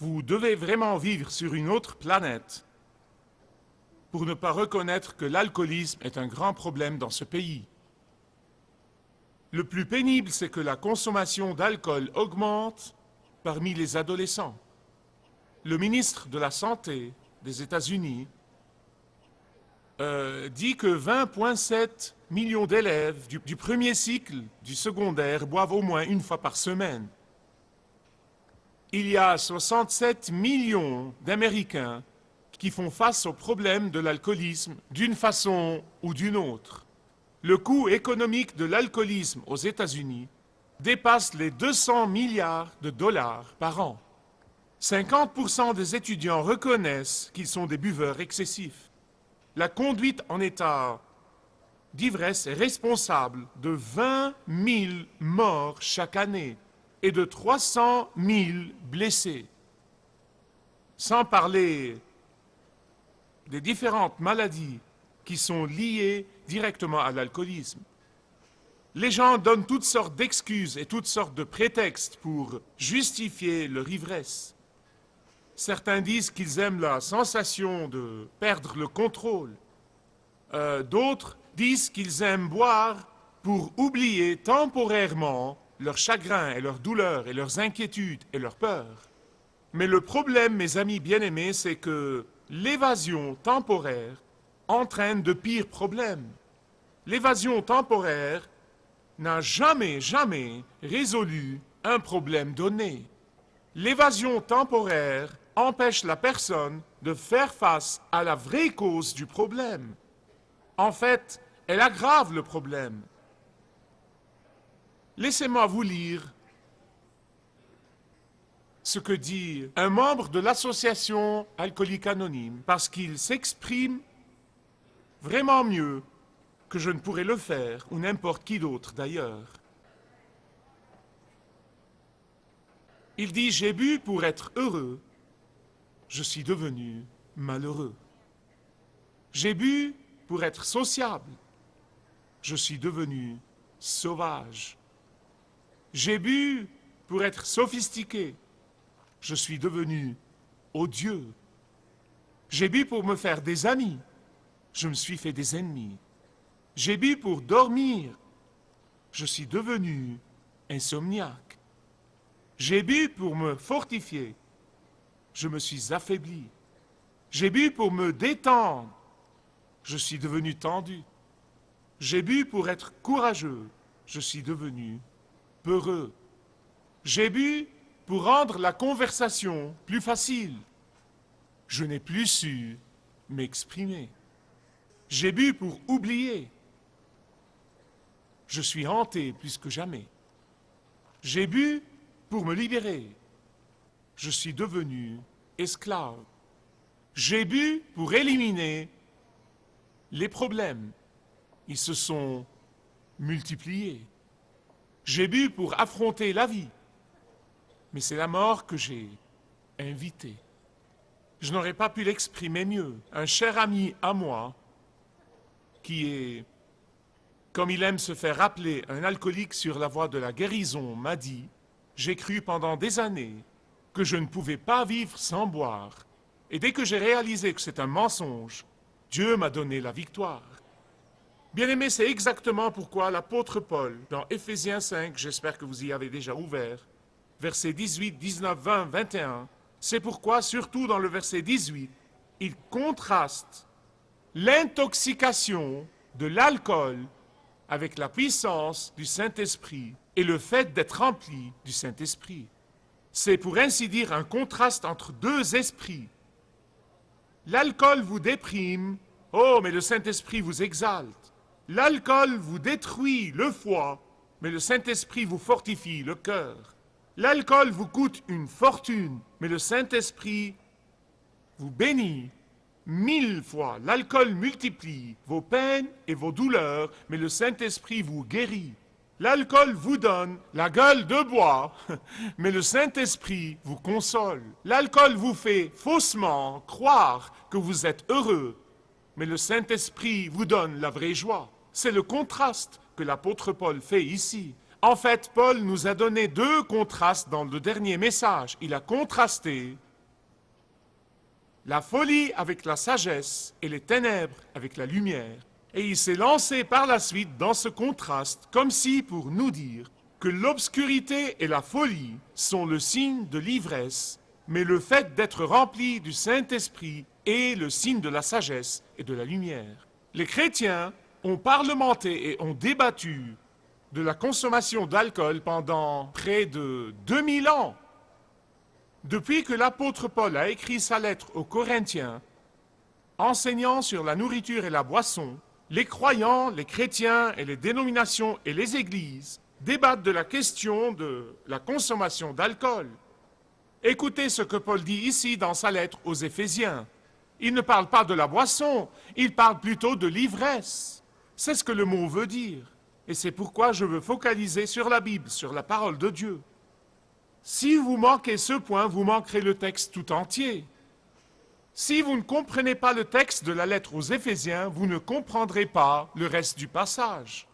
Vous devez vraiment vivre sur une autre planète pour ne pas reconnaître que l'alcoolisme est un grand problème dans ce pays. Le plus pénible, c'est que la consommation d'alcool augmente parmi les adolescents. Le ministre de la Santé des États-Unis dit que 20,7 millions d'élèves du premier cycle du secondaire boivent au moins une fois par semaine. Il y a 67 millions d'Américains qui font face au problème de l'alcoolisme d'une façon ou d'une autre. Le coût économique de l'alcoolisme aux États-Unis dépasse les 200 milliards de dollars par an. 50% des étudiants reconnaissent qu'ils sont des buveurs excessifs. La conduite en état d'ivresse est responsable de 20 000 morts chaque année et de 300 000 blessés. Sans parler des différentes maladies qui sont liées directement à l'alcoolisme. Les gens donnent toutes sortes d'excuses et toutes sortes de prétextes pour justifier leur ivresse. Certains disent qu'ils aiment la sensation de perdre le contrôle. D'autres disent qu'ils aiment boire pour oublier temporairement leurs chagrins et leurs douleurs et leurs inquiétudes et leurs peurs. Mais le problème, mes amis bien-aimés, c'est que l'évasion temporaire entraîne de pires problèmes. L'évasion temporaire n'a jamais résolu un problème donné. L'évasion temporaire empêche la personne de faire face à la vraie cause du problème. En fait, elle aggrave le problème. Laissez-moi vous lire ce que dit un membre de l'association Alcooliques Anonymes, parce qu'il s'exprime vraiment mieux que je ne pourrais le faire, ou n'importe qui d'autre d'ailleurs. Il dit « J'ai bu pour être heureux, je suis devenu malheureux. J'ai bu pour être sociable, je suis devenu sauvage. J'ai bu pour être sophistiqué, je suis devenu odieux. J'ai bu pour me faire des amis, je me suis fait des ennemis. J'ai bu pour dormir, je suis devenu insomniaque. J'ai bu pour me fortifier, je me suis affaibli. J'ai bu pour me détendre, je suis devenu tendu. J'ai bu pour être courageux, je suis devenu peureux. J'ai bu pour rendre la conversation plus facile, je n'ai plus su m'exprimer. J'ai bu pour oublier, je suis hanté plus que jamais. J'ai bu pour me libérer, je suis devenu esclave. J'ai bu pour éliminer les problèmes, ils se sont multipliés. J'ai bu pour affronter la vie, mais c'est la mort que j'ai invitée. Je n'aurais pas pu l'exprimer mieux. Un cher ami à moi, qui est, comme il aime se faire rappeler, un alcoolique sur la voie de la guérison, m'a dit « J'ai cru pendant des années que je ne pouvais pas vivre sans boire. Et dès que j'ai réalisé que c'est un mensonge, Dieu m'a donné la victoire. » Bien-aimés, c'est exactement pourquoi l'apôtre Paul, dans Éphésiens 5, j'espère que vous y avez déjà ouvert, versets 18, 19, 20, 21, c'est pourquoi, surtout dans le verset 18, il contraste l'intoxication de l'alcool avec la puissance du Saint-Esprit et le fait d'être rempli du Saint-Esprit. C'est pour ainsi dire un contraste entre deux esprits. L'alcool vous déprime, oh, mais le Saint-Esprit vous exalte. L'alcool vous détruit le foie, mais le Saint-Esprit vous fortifie le cœur. L'alcool vous coûte une fortune, mais le Saint-Esprit vous bénit 1000 fois. L'alcool multiplie vos peines et vos douleurs, mais le Saint-Esprit vous guérit. L'alcool vous donne la gueule de bois, mais le Saint-Esprit vous console. L'alcool vous fait faussement croire que vous êtes heureux, mais le Saint-Esprit vous donne la vraie joie. C'est le contraste que l'apôtre Paul fait ici. En fait, Paul nous a donné deux contrastes dans le dernier message. Il a contrasté la folie avec la sagesse et les ténèbres avec la lumière. Et il s'est lancé par la suite dans ce contraste, comme si pour nous dire que l'obscurité et la folie sont le signe de l'ivresse, mais le fait d'être rempli du Saint-Esprit est le signe de la sagesse et de la lumière. Les chrétiens ont parlementé et ont débattu de la consommation d'alcool pendant près de 2000 ans. Depuis que l'apôtre Paul a écrit sa lettre aux Corinthiens, enseignant sur la nourriture et la boisson, les croyants, les chrétiens et les dénominations et les églises débattent de la question de la consommation d'alcool. Écoutez ce que Paul dit ici dans sa lettre aux Éphésiens. Il ne parle pas de la boisson, il parle plutôt de l'ivresse. C'est ce que le mot veut dire. Et c'est pourquoi je veux focaliser sur la Bible, sur la parole de Dieu. Si vous manquez ce point, vous manquerez le texte tout entier. Si vous ne comprenez pas le texte de la lettre aux Éphésiens, vous ne comprendrez pas le reste du passage.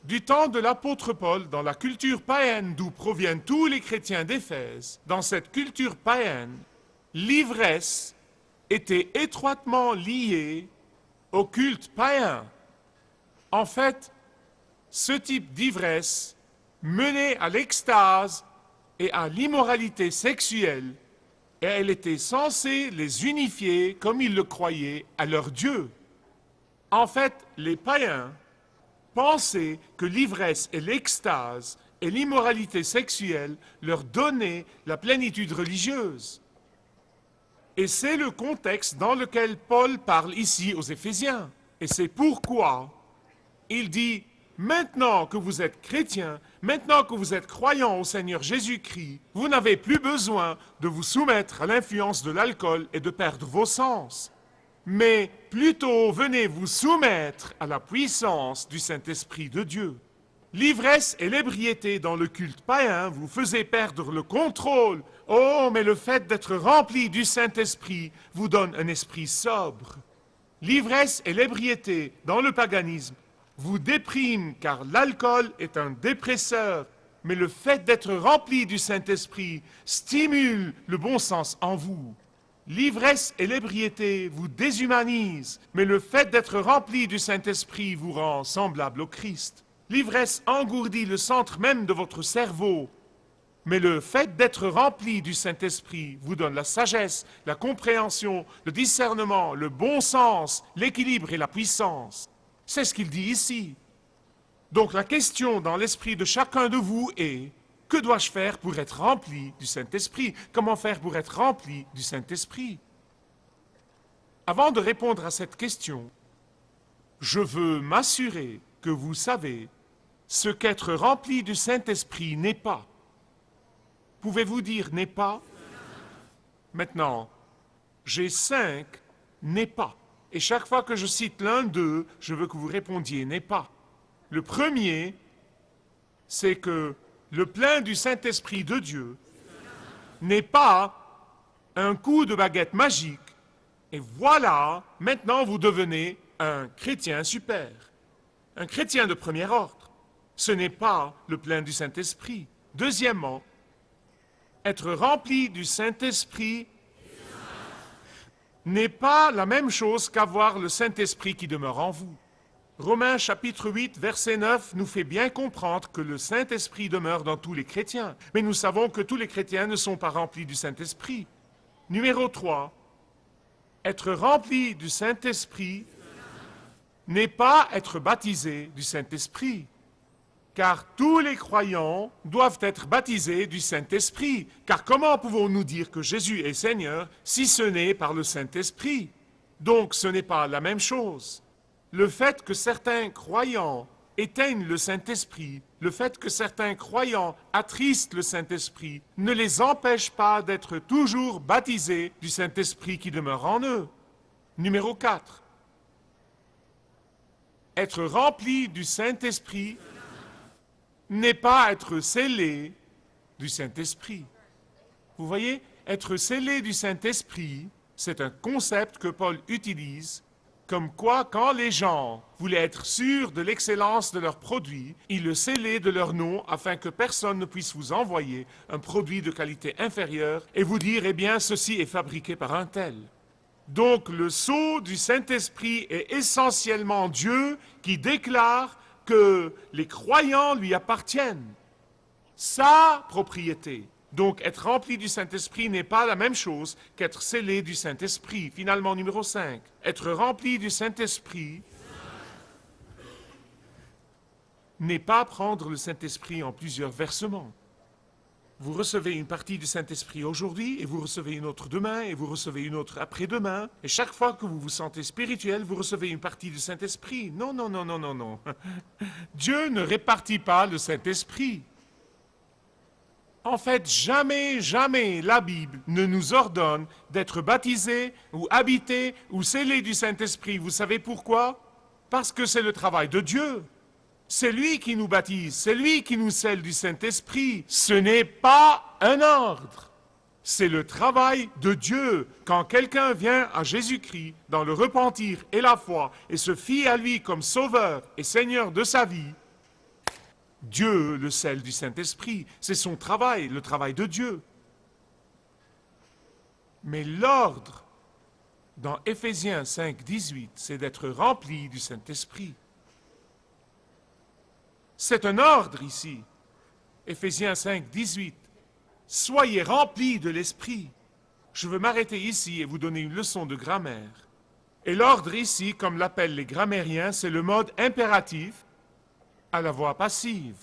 Du temps de l'apôtre Paul, dans la culture païenne d'où proviennent tous les chrétiens d'Éphèse, dans cette culture païenne, l'ivresse était étroitement liée au culte païen. En fait, ce type d'ivresse menait à l'extase et à l'immoralité sexuelle, et elle était censée les unifier, comme ils le croyaient, à leur Dieu. En fait, les païens pensaient que l'ivresse et l'extase et l'immoralité sexuelle leur donnaient la plénitude religieuse. Et c'est le contexte dans lequel Paul parle ici aux Éphésiens. Et c'est pourquoi il dit: maintenant que vous êtes chrétiens, maintenant que vous êtes croyants au Seigneur Jésus-Christ, vous n'avez plus besoin de vous soumettre à l'influence de l'alcool et de perdre vos sens. Mais plutôt venez vous soumettre à la puissance du Saint-Esprit de Dieu. L'ivresse et l'ébriété dans le culte païen vous faisaient perdre le contrôle. Oh, mais le fait d'être rempli du Saint-Esprit vous donne un esprit sobre. L'ivresse et l'ébriété dans le paganisme vous dépriment car l'alcool est un dépresseur. Mais le fait d'être rempli du Saint-Esprit stimule le bon sens en vous. L'ivresse et l'ébriété vous déshumanisent, mais le fait d'être rempli du Saint-Esprit vous rend semblable au Christ. L'ivresse engourdit le centre même de votre cerveau, mais le fait d'être rempli du Saint-Esprit vous donne la sagesse, la compréhension, le discernement, le bon sens, l'équilibre et la puissance. C'est ce qu'il dit ici. Donc la question dans l'esprit de chacun de vous est: que dois-je faire pour être rempli du Saint-Esprit? Comment faire pour être rempli du Saint-Esprit? Avant de répondre à cette question, je veux m'assurer que vous savez ce qu'être rempli du Saint-Esprit n'est pas. Pouvez-vous dire n'est pas? Maintenant, j'ai 5 n'est pas. Et chaque fois que je cite l'un d'eux, je veux que vous répondiez n'est pas. Le premier, c'est que le plein du Saint-Esprit de Dieu n'est pas un coup de baguette magique. Et voilà, maintenant vous devenez un chrétien super, un chrétien de premier ordre. Ce n'est pas le plein du Saint-Esprit. Deuxièmement, être rempli du Saint-Esprit n'est pas la même chose qu'avoir le Saint-Esprit qui demeure en vous. Romains chapitre 8, verset 9 nous fait bien comprendre que le Saint-Esprit demeure dans tous les chrétiens. Mais nous savons que tous les chrétiens ne sont pas remplis du Saint-Esprit. Numéro 3, être rempli du Saint-Esprit n'est pas être baptisé du Saint-Esprit. Car tous les croyants doivent être baptisés du Saint-Esprit. Car comment pouvons-nous dire que Jésus est Seigneur si ce n'est par le Saint-Esprit? Donc ce n'est pas la même chose. Le fait que certains croyants éteignent le Saint-Esprit, le fait que certains croyants attristent le Saint-Esprit, ne les empêche pas d'être toujours baptisés du Saint-Esprit qui demeure en eux. Numéro 4. Être rempli du Saint-Esprit n'est pas être scellé du Saint-Esprit. Vous voyez, être scellé du Saint-Esprit, c'est un concept que Paul utilise. Comme quoi, quand les gens voulaient être sûrs de l'excellence de leurs produits, ils le scellaient de leur nom afin que personne ne puisse vous envoyer un produit de qualité inférieure et vous dire, eh bien, ceci est fabriqué par un tel. Donc le sceau du Saint-Esprit est essentiellement Dieu qui déclare que les croyants lui appartiennent. Sa propriété. Donc être rempli du Saint-Esprit n'est pas la même chose qu'être scellé du Saint-Esprit. Finalement, numéro 5. Être rempli du Saint-Esprit n'est pas prendre le Saint-Esprit en plusieurs versements. Vous recevez une partie du Saint-Esprit aujourd'hui, et vous recevez une autre demain, et vous recevez une autre après-demain. Et chaque fois que vous vous sentez spirituel, vous recevez une partie du Saint-Esprit. Non, non, non, non, non, non. Dieu ne répartit pas le Saint-Esprit. En fait, jamais, jamais la Bible ne nous ordonne d'être baptisés ou habités ou scellés du Saint-Esprit. Vous savez pourquoi? Parce que c'est le travail de Dieu. C'est lui qui nous baptise, c'est lui qui nous scelle du Saint-Esprit. Ce n'est pas un ordre. C'est le travail de Dieu. Quand quelqu'un vient à Jésus-Christ dans le repentir et la foi et se fie à lui comme sauveur et Seigneur de sa vie, Dieu le scelle du Saint-Esprit. C'est son travail, le travail de Dieu. Mais l'ordre dans Éphésiens 5, 18, c'est d'être rempli du Saint-Esprit. C'est un ordre ici. Éphésiens 5, 18. Soyez remplis de l'Esprit. Je veux m'arrêter ici et vous donner une leçon de grammaire. Et l'ordre ici, comme l'appellent les grammairiens, c'est le mode impératif à la voix passive.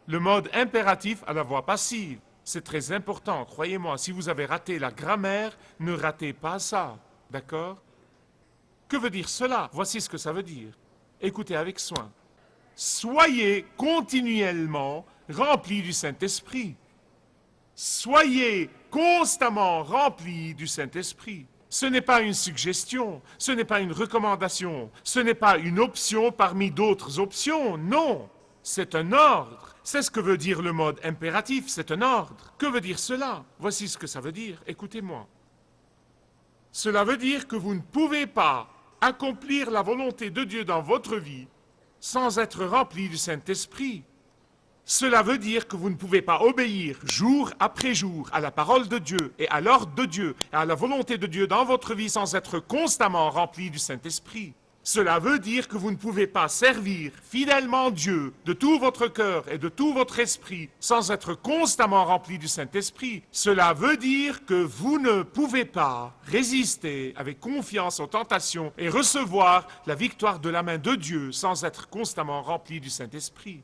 Le mode impératif à la voix passive. C'est très important, croyez-moi. Si vous avez raté la grammaire, ne ratez pas ça. D'accord? Que veut dire cela? Voici ce que ça veut dire. Écoutez avec soin. Soyez continuellement remplis du Saint-Esprit. Soyez constamment remplis du Saint-Esprit. Ce n'est pas une suggestion, ce n'est pas une recommandation, ce n'est pas une option parmi d'autres options, non. C'est un ordre. C'est ce que veut dire le mode impératif, c'est un ordre. Que veut dire cela? Voici ce que ça veut dire, écoutez-moi. Cela veut dire que vous ne pouvez pas accomplir la volonté de Dieu dans votre vie sans être rempli du Saint-Esprit. Cela veut dire que vous ne pouvez pas obéir jour après jour à la parole de Dieu et à l'ordre de Dieu et à la volonté de Dieu dans votre vie sans être constamment rempli du Saint-Esprit. Cela veut dire que vous ne pouvez pas servir fidèlement Dieu de tout votre cœur et de tout votre esprit sans être constamment rempli du Saint-Esprit. Cela veut dire que vous ne pouvez pas résister avec confiance aux tentations et recevoir la victoire de la main de Dieu sans être constamment rempli du Saint-Esprit.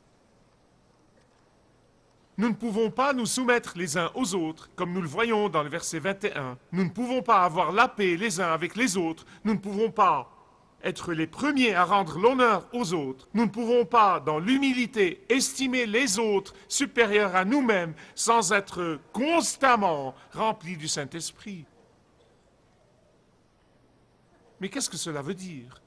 Nous ne pouvons pas nous soumettre les uns aux autres, comme nous le voyons dans le verset 21. Nous ne pouvons pas avoir la paix les uns avec les autres. Nous ne pouvons pas être les premiers à rendre l'honneur aux autres. Nous ne pouvons pas, dans l'humilité, estimer les autres supérieurs à nous-mêmes sans être constamment remplis du Saint-Esprit. Mais qu'est-ce que cela veut dire?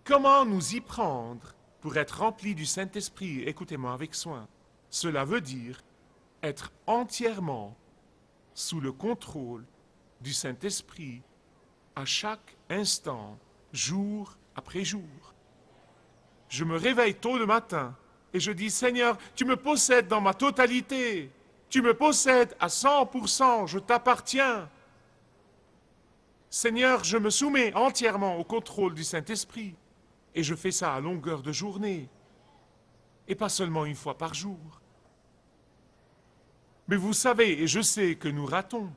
Comment nous y prendre pour être remplis du Saint-Esprit? Écoutez-moi avec soin. Cela veut dire être entièrement sous le contrôle du Saint-Esprit à chaque instant, jour après jour. Je me réveille tôt le matin et je dis, Seigneur, tu me possèdes dans ma totalité. Tu me possèdes à 100%, je t'appartiens. Seigneur, je me soumets entièrement au contrôle du Saint-Esprit. Et je fais ça à longueur de journée. Et pas seulement une fois par jour. Mais vous savez, et je sais que nous ratons.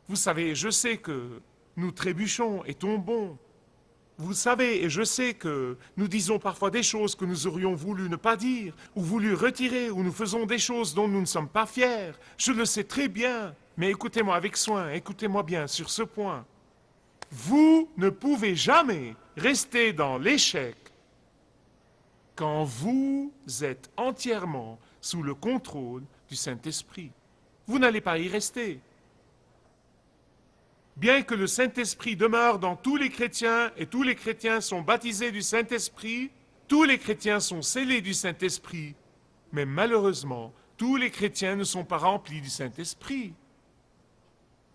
Vous savez, et je sais que nous trébuchons et tombons. Vous savez, et je sais que nous disons parfois des choses que nous aurions voulu ne pas dire, ou voulu retirer, ou nous faisons des choses dont nous ne sommes pas fiers. Je le sais très bien, mais écoutez-moi avec soin, écoutez-moi bien sur ce point. Vous ne pouvez jamais rester dans l'échec quand vous êtes entièrement sous le contrôle du Saint-Esprit. Vous n'allez pas y rester. Bien que le Saint-Esprit demeure dans tous les chrétiens et tous les chrétiens sont baptisés du Saint-Esprit, tous les chrétiens sont scellés du Saint-Esprit, mais malheureusement, tous les chrétiens ne sont pas remplis du Saint-Esprit.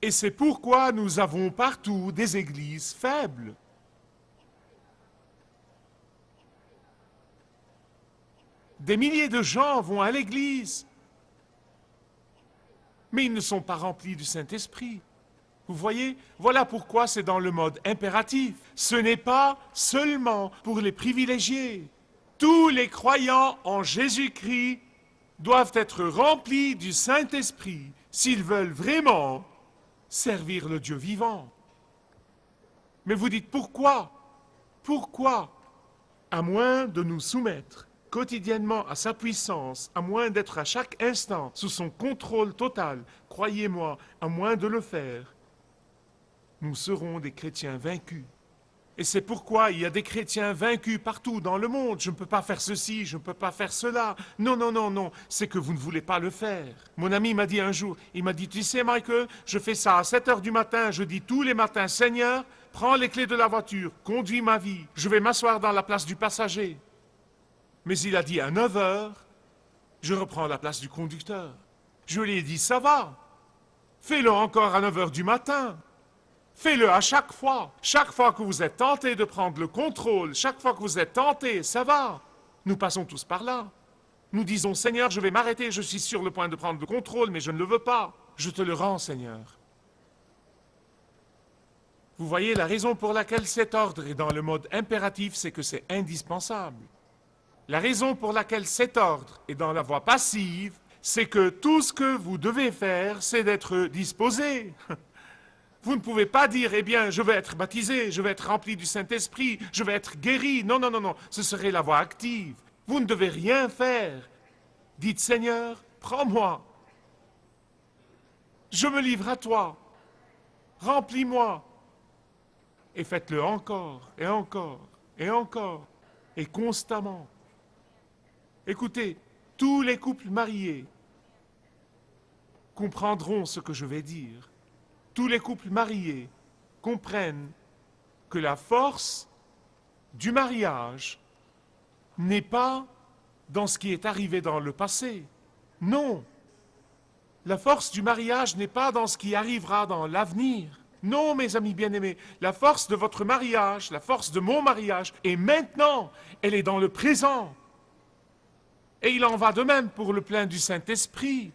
Et c'est pourquoi nous avons partout des églises faibles. Des milliers de gens vont à l'église, mais ils ne sont pas remplis du Saint-Esprit. Vous voyez, voilà pourquoi c'est dans le mode impératif. Ce n'est pas seulement pour les privilégiés. Tous les croyants en Jésus-Christ doivent être remplis du Saint-Esprit s'ils veulent vraiment servir le Dieu vivant. Mais vous dites pourquoi? Pourquoi? À moins de nous soumettre quotidiennement à sa puissance, à moins d'être à chaque instant sous son contrôle total, croyez-moi, à moins de le faire, nous serons des chrétiens vaincus. Et c'est pourquoi il y a des chrétiens vaincus partout dans le monde. Je ne peux pas faire ceci, je ne peux pas faire cela. Non, non, non, non, c'est que vous ne voulez pas le faire. Mon ami m'a dit un jour, il m'a dit, tu sais Michael, je fais ça à 7 heures du matin, je dis tous les matins, Seigneur, prends les clés de la voiture, conduis ma vie, je vais m'asseoir dans la place du passager. Mais il a dit à 9 heures, je reprends la place du conducteur. Je lui ai dit, ça va, fais-le encore à 9 heures du matin. Fais-le à chaque fois que vous êtes tenté de prendre le contrôle, chaque fois que vous êtes tenté, ça va. Nous passons tous par là. Nous disons, Seigneur, je vais m'arrêter, je suis sur le point de prendre le contrôle, mais je ne le veux pas. Je te le rends, Seigneur. Vous voyez, la raison pour laquelle cet ordre est dans le mode impératif, c'est que c'est indispensable. La raison pour laquelle cet ordre est dans la voie passive, c'est que tout ce que vous devez faire, c'est d'être disposé. Vous ne pouvez pas dire, eh bien, je vais être baptisé, je vais être rempli du Saint-Esprit, je vais être guéri. Non, non, non, non, ce serait la voie active. Vous ne devez rien faire. Dites, Seigneur, prends-moi. Je me livre à toi. Remplis-moi. Et faites-le encore, et encore, et encore, et constamment. Écoutez, tous les couples mariés comprendront ce que je vais dire. Tous les couples mariés comprennent que la force du mariage n'est pas dans ce qui est arrivé dans le passé. Non. La force du mariage n'est pas dans ce qui arrivera dans l'avenir. Non, mes amis bien-aimés, la force de votre mariage, la force de mon mariage est maintenant. Elle est dans le présent. Et il en va de même pour le plein du Saint-Esprit.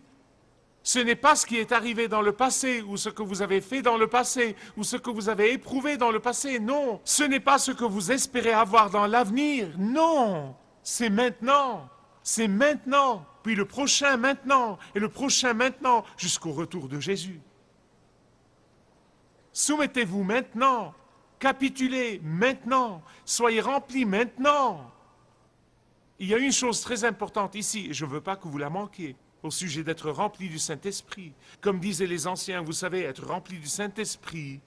Ce n'est pas ce qui est arrivé dans le passé, ou ce que vous avez fait dans le passé, ou ce que vous avez éprouvé dans le passé. Non, ce n'est pas ce que vous espérez avoir dans l'avenir. Non, c'est maintenant. C'est maintenant, puis le prochain maintenant, et le prochain maintenant, jusqu'au retour de Jésus. Soumettez-vous maintenant, capitulez maintenant, soyez remplis maintenant. Il y a une chose très importante ici, et je ne veux pas que vous la manquiez. Au sujet d'être rempli du Saint-Esprit. Comme disaient les anciens, vous savez, être rempli du Saint-Esprit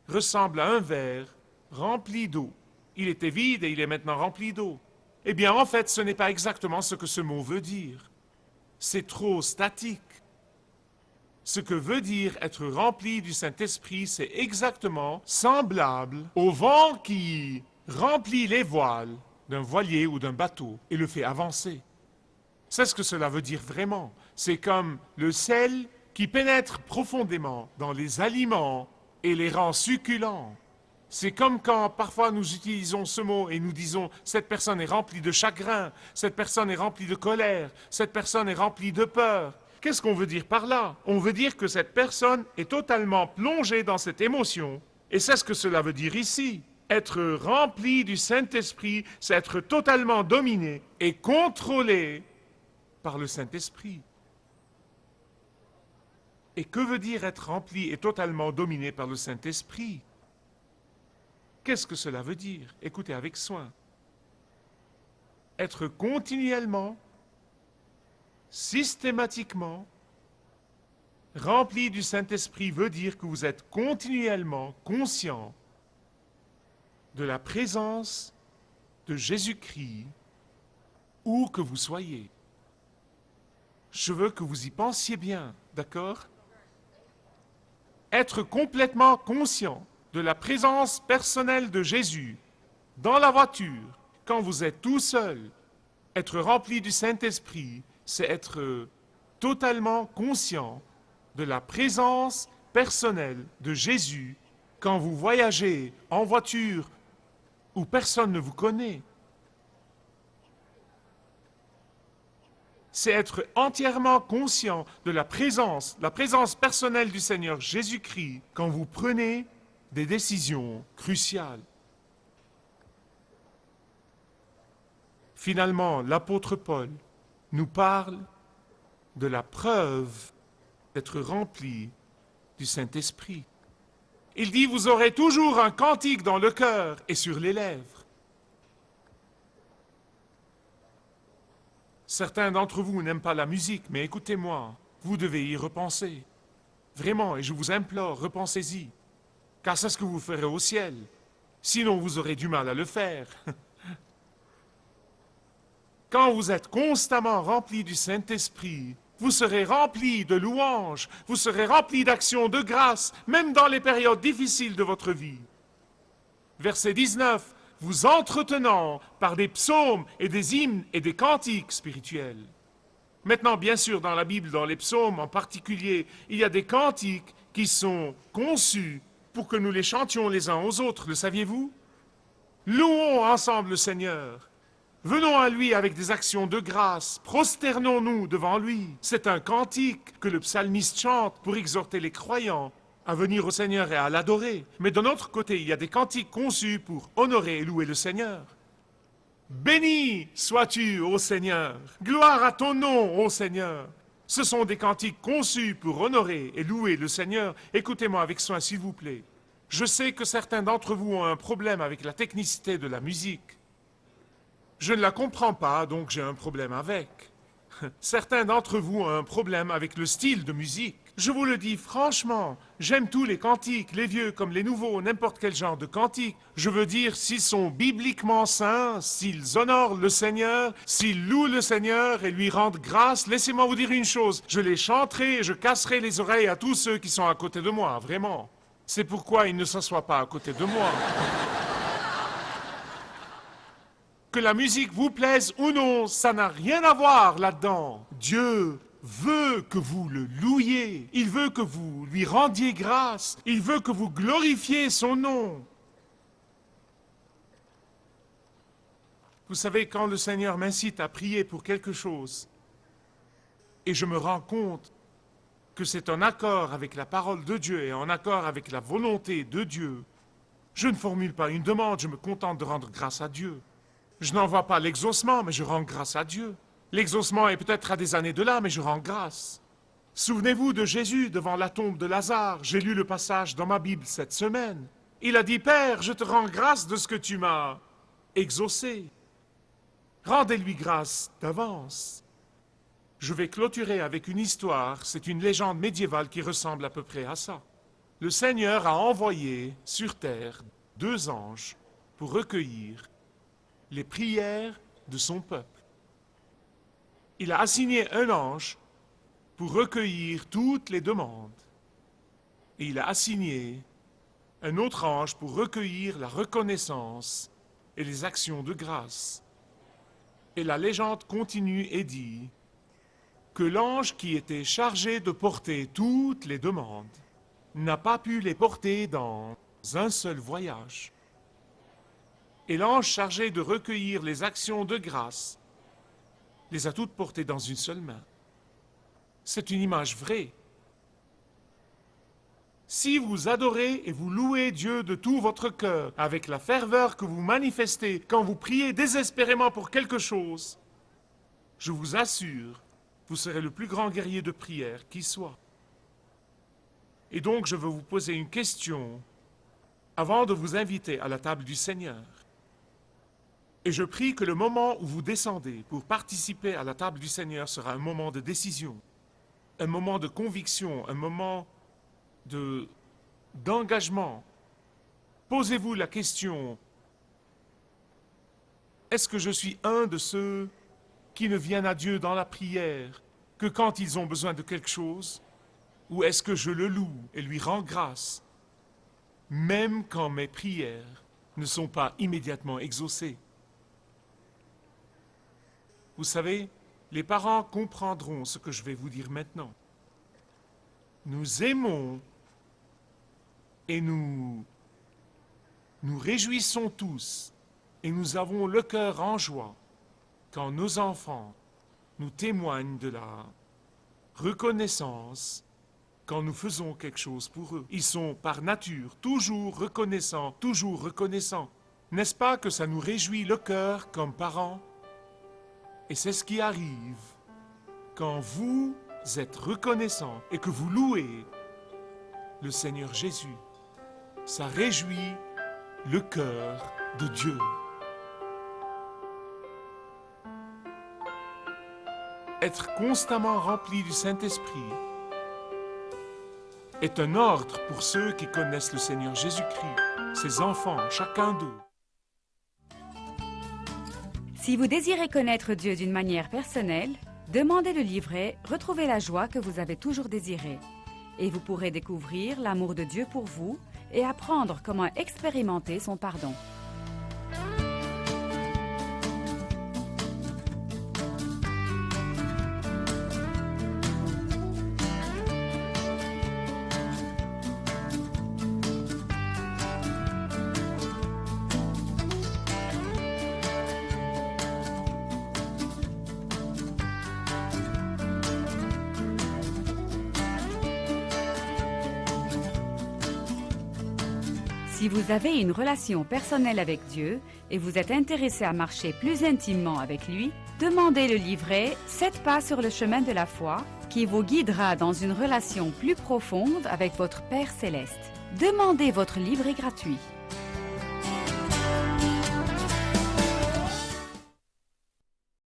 ressemble à un verre rempli d'eau. Il était vide et il est maintenant rempli d'eau. Eh bien, en fait, ce n'est pas exactement ce que ce mot veut dire. C'est trop statique. Ce que veut dire être rempli du Saint-Esprit, c'est exactement semblable au vent qui remplit les voiles d'un voilier ou d'un bateau et le fait avancer. C'est ce que cela veut dire vraiment. C'est comme le sel qui pénètre profondément dans les aliments et les rend succulents. C'est comme quand parfois nous utilisons ce mot et nous disons « cette personne est remplie de chagrin, cette personne est remplie de colère, cette personne est remplie de peur ». Qu'est-ce qu'on veut dire par là? On veut dire que cette personne est totalement plongée dans cette émotion. Et c'est ce que cela veut dire ici. Être rempli du Saint-Esprit, c'est être totalement dominé et contrôlé par le Saint-Esprit. Et que veut dire être rempli et totalement dominé par le Saint-Esprit? Qu'est-ce que cela veut dire? Écoutez avec soin. Être continuellement, systématiquement, rempli du Saint-Esprit veut dire que vous êtes continuellement conscient de la présence de Jésus-Christ où que vous soyez. Je veux que vous y pensiez bien, d'accord? Être complètement conscient de la présence personnelle de Jésus dans la voiture, quand vous êtes tout seul, être rempli du Saint-Esprit, c'est être totalement conscient de la présence personnelle de Jésus quand vous voyagez en voiture où personne ne vous connaît. c'est être entièrement conscient de la présence personnelle du Seigneur Jésus-Christ quand vous prenez des décisions cruciales. Finalement, l'apôtre Paul nous parle de la preuve d'être rempli du Saint-Esprit. Il dit, vous aurez toujours un cantique dans le cœur et sur les lèvres. Certains d'entre vous n'aiment pas la musique, mais écoutez-moi, vous devez y repenser. Vraiment, et je vous implore, repensez-y, car c'est ce que vous ferez au ciel. Sinon, vous aurez du mal à le faire. Quand vous êtes constamment rempli du Saint-Esprit, vous serez rempli de louanges, vous serez rempli d'actions de grâce, même dans les périodes difficiles de votre vie. Verset 19, vous entretenant par des psaumes et des hymnes et des cantiques spirituels. Maintenant, bien sûr, dans la Bible, dans les psaumes en particulier, il y a des cantiques qui sont conçus pour que nous les chantions les uns aux autres, le saviez-vous? Louons ensemble le Seigneur. Venons à lui avec des actions de grâce, prosternons-nous devant lui. C'est un cantique que le psalmiste chante pour exhorter les croyants à venir au Seigneur et à l'adorer. Mais d'un autre côté, il y a des cantiques conçus pour honorer et louer le Seigneur. Béni sois-tu, ô Seigneur, gloire à ton nom, ô Seigneur. Ce sont des cantiques conçus pour honorer et louer le Seigneur. Écoutez-moi avec soin, s'il vous plaît. Je sais que certains d'entre vous ont un problème avec la technicité de la musique. Je ne la comprends pas, donc j'ai un problème avec. Certains d'entre vous ont un problème avec le style de musique. Je vous le dis franchement, j'aime tous les cantiques, les vieux comme les nouveaux, n'importe quel genre de cantique. Je veux dire, s'ils sont bibliquement saints, s'ils honorent le Seigneur, s'ils louent le Seigneur et lui rendent grâce, laissez-moi vous dire une chose, je les chanterai et je casserai les oreilles à tous ceux qui sont à côté de moi, vraiment. C'est pourquoi ils ne s'assoient pas à côté de moi. Que la musique vous plaise ou non, ça n'a rien à voir là-dedans. Dieu veut que vous le louiez. Il veut que vous lui rendiez grâce. Il veut que vous glorifiez son nom. Vous savez, quand le Seigneur m'incite à prier pour quelque chose, et je me rends compte que c'est en accord avec la parole de Dieu et en accord avec la volonté de Dieu, je ne formule pas une demande, je me contente de rendre grâce à Dieu. Je n'en vois pas l'exaucement, mais je rends grâce à Dieu. L'exaucement est peut-être à des années de là, mais je rends grâce. Souvenez-vous de Jésus devant la tombe de Lazare. J'ai lu le passage dans ma Bible cette semaine. Il a dit, Père, je te rends grâce de ce que tu m'as exaucé. Rendez-lui grâce d'avance. Je vais clôturer avec une histoire. C'est une légende médiévale qui ressemble à peu près à ça. Le Seigneur a envoyé sur terre 2 anges pour recueillir les prières de son peuple. Il a assigné un ange pour recueillir toutes les demandes. Et il a assigné un autre ange pour recueillir la reconnaissance et les actions de grâce. Et la légende continue et dit que l'ange qui était chargé de porter toutes les demandes n'a pas pu les porter dans un seul voyage. Et l'ange chargé de recueillir les actions de grâce les a toutes portées dans une seule main. C'est une image vraie. Si vous adorez et vous louez Dieu de tout votre cœur, avec la ferveur que vous manifestez quand vous priez désespérément pour quelque chose, je vous assure, vous serez le plus grand guerrier de prière qui soit. Et donc, je veux vous poser une question avant de vous inviter à la table du Seigneur. Et je prie que le moment où vous descendez pour participer à la table du Seigneur sera un moment de décision, un moment de conviction, un moment d'engagement. Posez-vous la question, est-ce que je suis un de ceux qui ne viennent à Dieu dans la prière que quand ils ont besoin de quelque chose, ou est-ce que je le loue et lui rends grâce, même quand mes prières ne sont pas immédiatement exaucées? Vous savez, les parents comprendront ce que je vais vous dire maintenant. Nous aimons et nous réjouissons tous et nous avons le cœur en joie quand nos enfants nous témoignent de la reconnaissance quand nous faisons quelque chose pour eux. Ils sont par nature toujours reconnaissants, toujours reconnaissants. N'est-ce pas que ça nous réjouit le cœur comme parents? Et c'est ce qui arrive quand vous êtes reconnaissants et que vous louez le Seigneur Jésus. Ça réjouit le cœur de Dieu. Être constamment rempli du Saint-Esprit est un ordre pour ceux qui connaissent le Seigneur Jésus-Christ, ses enfants, chacun d'eux. Si vous désirez connaître Dieu d'une manière personnelle, demandez le livret « Retrouvez la joie que vous avez toujours désirée » et vous pourrez découvrir l'amour de Dieu pour vous et apprendre comment expérimenter son pardon. Si vous avez une relation personnelle avec Dieu et vous êtes intéressé à marcher plus intimement avec lui, demandez le livret « 7 pas sur le chemin de la foi » qui vous guidera dans une relation plus profonde avec votre Père Céleste. Demandez votre livret gratuit.